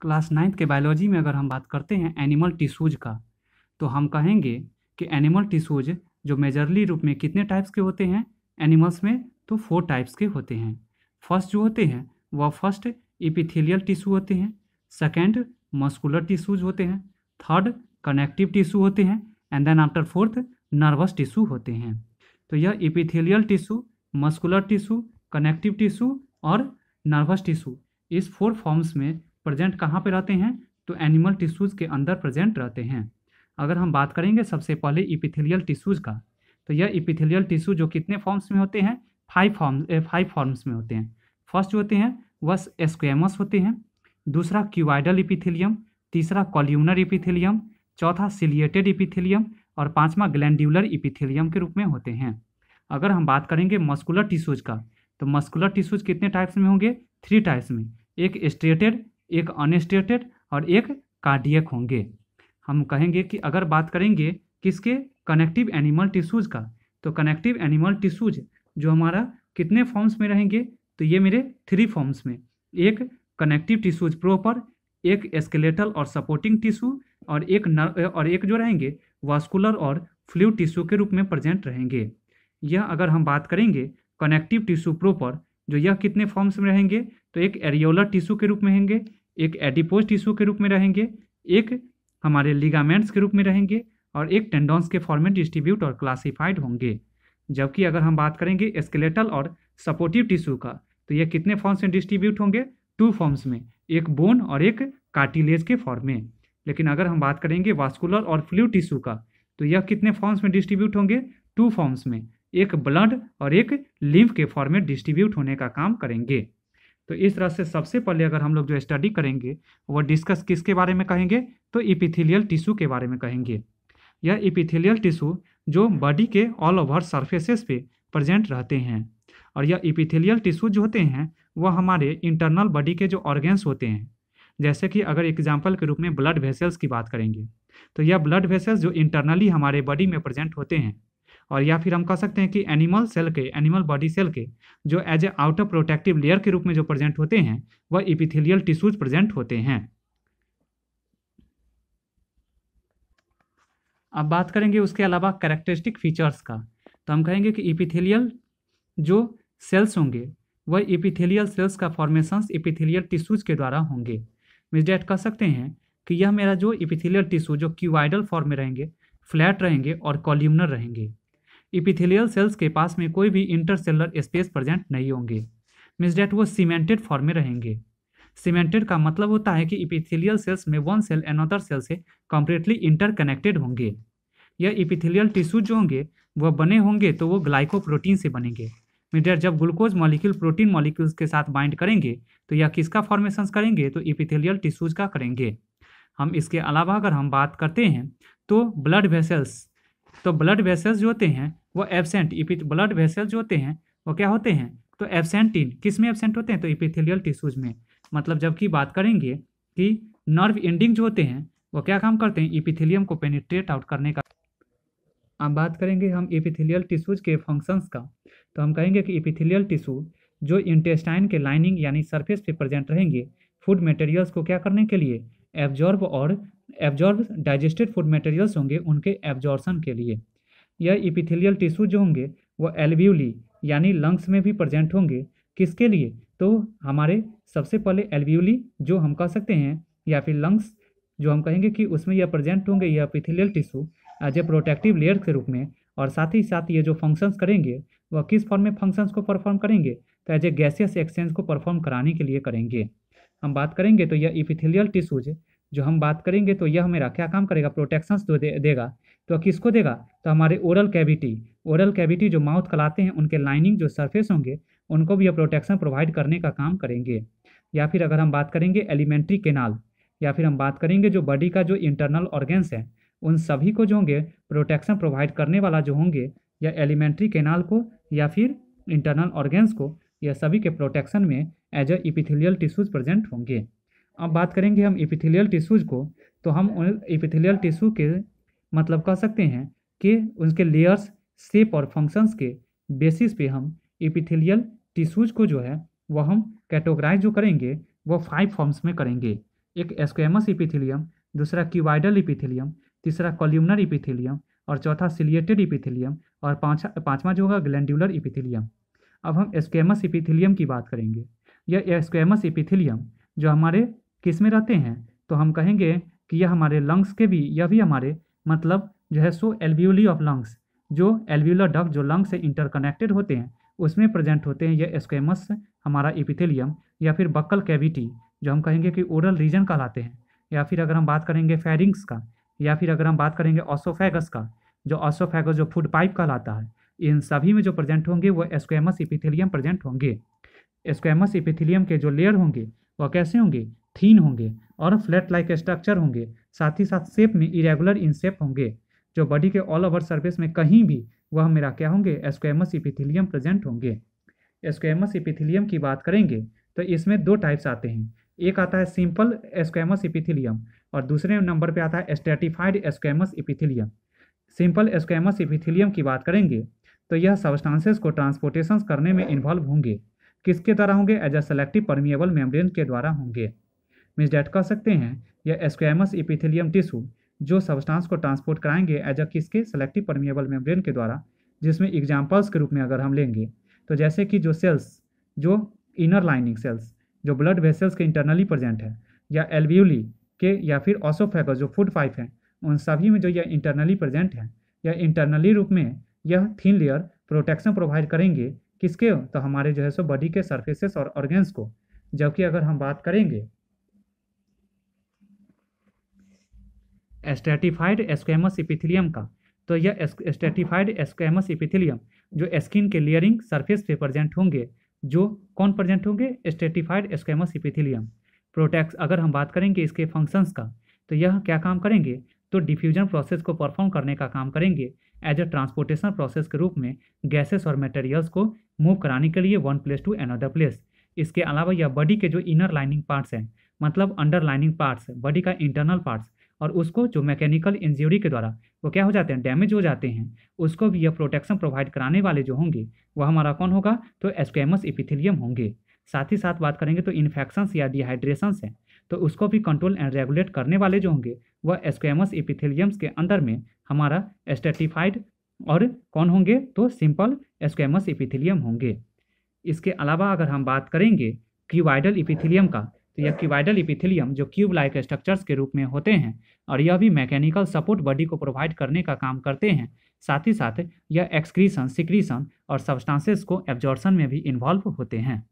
Class 9th के biology में अगर हम बात करते हैं एनिमल टिश्यूज का, तो हम कहेंगे कि एनिमल टिश्यूज जो मेजरली रूप में कितने टाइप्स के होते हैं एनिमल्स में, तो 4 टाइप्स के होते हैं। फर्स्ट जो होते हैं वह फर्स्ट इपिथेलियल टिश्यू होते हैं, सेकेंड मस्कुलर टिश्यूज होते हैं, थर्ड कनेक्टिव टिश्यू होते हैं, and then after fourth nervous tissue होते हैं। तो यह epithelial tissue, muscular tissue, connective tissue और नर्वस टिश्यू इस 4 फॉर्म्स में प्रेजेंट कहाँ पे रहते हैं, तो एनिमल टिश्यूज़ के अंदर प्रेजेंट रहते हैं। अगर हम बात करेंगे सबसे पहले इपिथेलियल टिश्यूज़ का, तो यह इपिथेलियल टिश्यू जो कितने फॉर्म्स में होते हैं, 5 फॉर्म्स में होते हैं। फर्स्ट जो होते हैं वह स्क्वैमस होते हैं, दूसरा क्यूबाइडल इपिथेलियम, तीसरा कॉल्यूमनर इपिथेलियम, चौथा सिलिएटेड इपिथेलियम और पांचवा ग्लैंड्यूलर इपिथेलियम के रूप में होते हैं। अगर हम बात करेंगे मस्कुलर टिश्यूज का, तो मस्कुलर टिश्यूज कितने टाइप्स में होंगे, 3 टाइप्स में, एक स्ट्रेटेड, एक अनस्ट्रेटेड और एक कार्डियक होंगे। हम कहेंगे कि अगर बात करेंगे किसके, कनेक्टिव एनिमल टिश्यूज का, तो कनेक्टिव एनिमल टिश्यूज जो हमारा कितने फॉर्म्स में रहेंगे, तो ये मेरे 3 फॉर्म्स में, एक कनेक्टिव टिश्यूज प्रॉपर, एक स्केलेटल और सपोर्टिंग टिश्यू और एक जो रहेंगे वास्कुलर और फ्लूइड टिश्यू के रूप में प्रेजेंट रहेंगे। यह अगर हम बात करेंगे कनेक्टिव टिश्यू प्रॉपर, जो यह कितने फॉर्म्स में रहेंगे, तो एक एरियोलर टिश्यू के रूप में रहेंगे, एक एडिपोज टिश्यू के रूप में रहेंगे, एक हमारे लिगामेंट्स के रूप में रहेंगे और एक टेंडॉन्स के फॉर्म में डिस्ट्रीब्यूट और क्लासिफाइड होंगे। जबकि अगर हम बात करेंगे स्केलेटल और सपोर्टिव टिश्यू का, तो ये कितने फॉर्म्स में डिस्ट्रीब्यूट होंगे, 2 फॉर्म्स में, एक बोन और एक कार्टिलेज के फॉर्म में। लेकिन अगर हम बात करेंगे वास्कुलर और फ्लूइड टिश्यू का, तो यह कितने फॉर्म्स में डिस्ट्रीब्यूट होंगे, 2 फॉर्म्स में, एक ब्लड और एक लिम्फ के फॉर्म में डिस्ट्रीब्यूट होने का काम करेंगे। तो इस तरह से सबसे पहले अगर हम लोग जो स्टडी करेंगे वो डिस्कस किसके बारे में कहेंगे, तो इपिथेलियल टिश्यू के बारे में कहेंगे। यह इपिथेलियल टिश्यू जो बॉडी के ऑल ओवर सरफेसेस पे प्रेजेंट रहते हैं, और यह इपिथेलियल टिश्यू जो होते हैं वह हमारे इंटरनल बॉडी के जो ऑर्गेन्स होते हैं, जैसे कि अगर एग्जाम्पल के रूप में ब्लड वेसल्स की बात करेंगे, तो यह ब्लड वेसल्स जो इंटरनली हमारे बॉडी में प्रेजेंट होते हैं, और या फिर हम कह सकते हैं कि एनिमल बॉडी सेल के जो as a outer protective layer के रूप में जो प्रेजेंट होते हैं वह इपिथेलियल टिश्यूज प्रेजेंट होते हैं। अब बात करेंगे उसके अलावा कैरेक्टरिस्टिक फीचर्स का, तो हम कहेंगे कि इपिथेलियल जो सेल्स होंगे वह इपिथेलियल सेल्स का फॉर्मेशंस इपिथेलियल टिश्यूज के द्वारा होंगे। मींस डेट कह सकते हैं कि यह मेरा जो इपिथेलियल टिश्यू जो क्यूबाइडल फॉर्म में रहेंगे, फ्लैट रहेंगे और कॉल्यूमनर रहेंगे। इपिथेलियल सेल्स के पास में कोई भी इंटरसेलुलर स्पेस प्रेजेंट नहीं होंगे, मींस डेट वो सीमेंटेड फॉर्म में रहेंगे। सीमेंटेड का मतलब होता है कि इपिथेलियल सेल्स में वन सेल अनदर सेल से कंप्लीटली इंटरकनेक्टेड होंगे। यह इपिथेलियल टिश्यू जो होंगे वह बने होंगे तो वो ग्लाइकोप्रोटीन से बनेंगे। मींस डेट जब ग्लूकोज मॉलिक्यूल प्रोटीन मॉलिक्यूल्स के साथ बाइंड करेंगे तो यह किसका फॉर्मेशन करेंगे, तो इपिथेलियल टिश्यूज का करेंगे। हम इसके अलावा अगर हम बात करते हैं तो ब्लड वेसल्स, तो ब्लड वेसल्स जो होते हैं वो एब्सेंट, ब्लड वेसल्स जो होते हैं वो क्या होते हैं, तो एब्सेंट इन किस में एब्सेंट होते हैं, तो इपिथेलियल टिश्यूज में। मतलब जबकि बात करेंगे कि नर्व एंडिंग जो होते हैं वो क्या काम करते हैं, इपिथेलियम को पेनिट्रेट आउट करने का। अब बात करेंगे हम इपिथेलियल टिश्यूज के फंक्शंस का, तो हम कहेंगे कि इपिथेलियल टिश्यू जो इंटेस्टाइन के लाइनिंग यानी सरफेस पे प्रेजेंट रहेंगे फूड मटेरियल्स को क्या करने के लिए, एब्जॉर्ब डाइजेस्टेड फूड मटेरियल्स होंगे उनके एब्जॉर्प्शन के लिए। यह इपिथेलियल टिश्यू जो होंगे वो एल्वियोली यानी लंग्स में भी प्रेजेंट होंगे, किसके लिए, तो हमारे सबसे पहले एल्वियोली जो हम कह सकते हैं या फिर लंग्स जो हम कहेंगे कि उसमें यह प्रेजेंट होंगे यह epithelial tissue as a protective layer के रूप में। और साथ ही साथ ये जो फंक्शंस करेंगे वह किस फॉर्म में फंक्शंस को परफॉर्म करेंगे, तो एज ए गैसियस एक्सचेंज को परफॉर्म कराने के लिए करेंगे। हम बात करेंगे तो यह इपिथेलियल टिश्यूज जो हम बात करेंगे तो यह मेरा क्या काम करेगा, प्रोटेक्शंस तो देगा। तो किसको देगा, तो हमारे ओरल कैविटी जो माउथ कहलाते हैं उनके लाइनिंग जो सरफेस होंगे उनको भी यह प्रोटेक्शन प्रोवाइड करने का काम करेंगे। या फिर अगर हम बात करेंगे एलिमेंट्री केनाल, या फिर हम बात करेंगे जो बॉडी का जो इंटरनल ऑर्गेन्स है उन सभी को जो होंगे प्रोटेक्शन प्रोवाइड करने वाला जो होंगे या एलिमेंट्री केनाल को या फिर इंटरनल ऑर्गेन्स को, यह सभी के प्रोटेक्शन में as a epithelial tissues present होंगे। अब बात करेंगे हम इपिथेलियल टिश्यूज को, तो हम उन इपिथेलियल टिश्यू के मतलब कह सकते हैं कि उनके लेयर्स, शेप और फंक्शंस के बेसिस पे हम इपिथेलियल टिश्यूज को जो है वह हम कैटेगराइज जो करेंगे वो 5 फॉर्म्स में करेंगे। एक स्क्वेमस इपिथेलियम, दूसरा क्यूबाइडल इपिथेलियम, तीसरा कॉल्यूमनर इपिथेलियम और चौथा सिलिएटेड इपिथेलियम और पांचवा जो होगा ग्लैंडुलर इपिथेलियम। अब हम स्क्वेमस इपिथेलियम की बात करेंगे। यह स्क्वेमस इपिथेलियम जो हमारे किस में रहते हैं, तो हम कहेंगे कि यह हमारे लंग्स के भी, यह भी हमारे मतलब जो है सो एल्वियोली ऑफ लंग्स, जो एल्वियोलर डक्ट जो लंग्स से इंटरकनेक्टेड होते हैं उसमें प्रेजेंट होते हैं यह स्क्वेमस हमारा इपिथेलियम, या फिर बक्कल कैविटी जो हम कहेंगे कि ओरल रीजन कहलाते हैं, या फिर अगर हम बात करेंगे फेरिंग्स का, या फिर अगर हम बात करेंगे ऑसोफेगस का, जो ऑसोफेगस जो फूड पाइप कहलाता है, इन सभी में जो प्रेजेंट होंगे वह स्क्वेमस इपिथेलियम प्रेजेंट होंगे। स्क्वेमस इपिथेलियम के जो लेयर होंगे वह कैसे होंगे, थीन होंगे और फ्लैट लाइक स्ट्रक्चर होंगे, साथ ही साथ शेप में इरेगुलर इन शेप होंगे, जो बॉडी के ऑल ओवर सरफेस में कहीं भी वह मेरा क्या होंगे, स्क्वेमस इपिथेलियम प्रेजेंट होंगे। स्क्वेमस इपिथेलियम की बात करेंगे तो इसमें दो टाइप्स आते हैं, एक आता है सिंपल स्क्वेमस इपिथेलियम और दूसरे नंबर पे आता है stratified squamous epithelium. Simple squamous epithelium की बात करेंगे तो यह सब्सटेंसेस को ट्रांसपोर्टेशन करने में इन्वॉल्व होंगे, किसके द्वारा होंगे, as a selective permeable membrane के द्वारा होंगे। मीन्स डेट कह सकते हैं यह स्क्वेमस इपिथेलियम टिश्यू जो सब्सटेंस को ट्रांसपोर्ट कराएंगे एज अ किसके, सेलेक्टिव परमिएबल मेम्ब्रेन के द्वारा, जिसमें एग्जाम्पल्स के रूप में अगर हम लेंगे तो जैसे कि जो सेल्स, जो इनर लाइनिंग सेल्स जो ब्लड वेसल्स के इंटरनली प्रेजेंट है, या एल्वियोली के, या फिर ऑसोफेगस जो फूड पाइप हैं, उन सभी में जो यह इंटरनली प्रेजेंट है, या इंटरनली रूप में यह थिन लेयर प्रोटेक्शन प्रोवाइड करेंगे किसके, तो हमारे जो है सो बॉडी के सर्फेसेस और ऑर्गेन्स को। जबकि अगर हम बात करेंगे स्ट्रैटिफाइड स्क्वेमस इपिथेलियम का, तो यह स्ट्रैटिफाइड स्क्वेमस इपिथेलियम जो स्किन के लेयरिंग सरफेस पे प्रेजेंट होंगे, जो कौन प्रेजेंट होंगे, स्ट्रैटिफाइड स्क्वेमस इपिथेलियम प्रोटेक्ट। अगर हम बात करेंगे इसके फंक्शंस का, तो यह क्या काम करेंगे, तो डिफ्यूजन प्रोसेस को परफॉर्म करने का काम करेंगे, एज अ ट्रांसपोर्टेशन प्रोसेस के रूप में गैसेस और मटेरियल्स को मूव कराने के लिए one place to another place. इसके अलावा यह बॉडी के जो इनर लाइनिंग पार्ट्स हैं, मतलब अंडर लाइनिंग पार्ट्स, बॉडी का इंटरनल पार्ट्स, और उसको जो मैकेनिकल इंजरी के द्वारा वो क्या हो जाते हैं, डैमेज हो जाते हैं, उसको भी यह प्रोटेक्शन प्रोवाइड कराने वाले जो होंगे वह हमारा कौन होगा, तो स्क्वेमस इपिथेलियम होंगे। साथ ही साथ बात करेंगे तो इन्फेक्शंस या डिहाइड्रेशंस हैं, तो उसको भी कंट्रोल एंड रेगुलेट करने वाले जो होंगे वह स्क्वेमस इपिथेलियम्स के अंदर में हमारा स्ट्रैटिफाइड और कौन होंगे, तो सिंपल स्क्वेमस इपिथेलियम होंगे। इसके अलावा अगर हम बात करेंगे क्यूबाइडल इपिथेलियम का, तो यह क्यूबाइडल इपिथेलियम जो क्यूब लाइक स्ट्रक्चर्स के रूप में होते हैं और यह भी मैकेनिकल सपोर्ट बॉडी को प्रोवाइड करने का काम करते हैं। साथ ही साथ यह एक्सक्रीशन, सिक्रीशन और सब्सटेंसेस को एब्जॉर्प्शन में भी इन्वॉल्व होते हैं।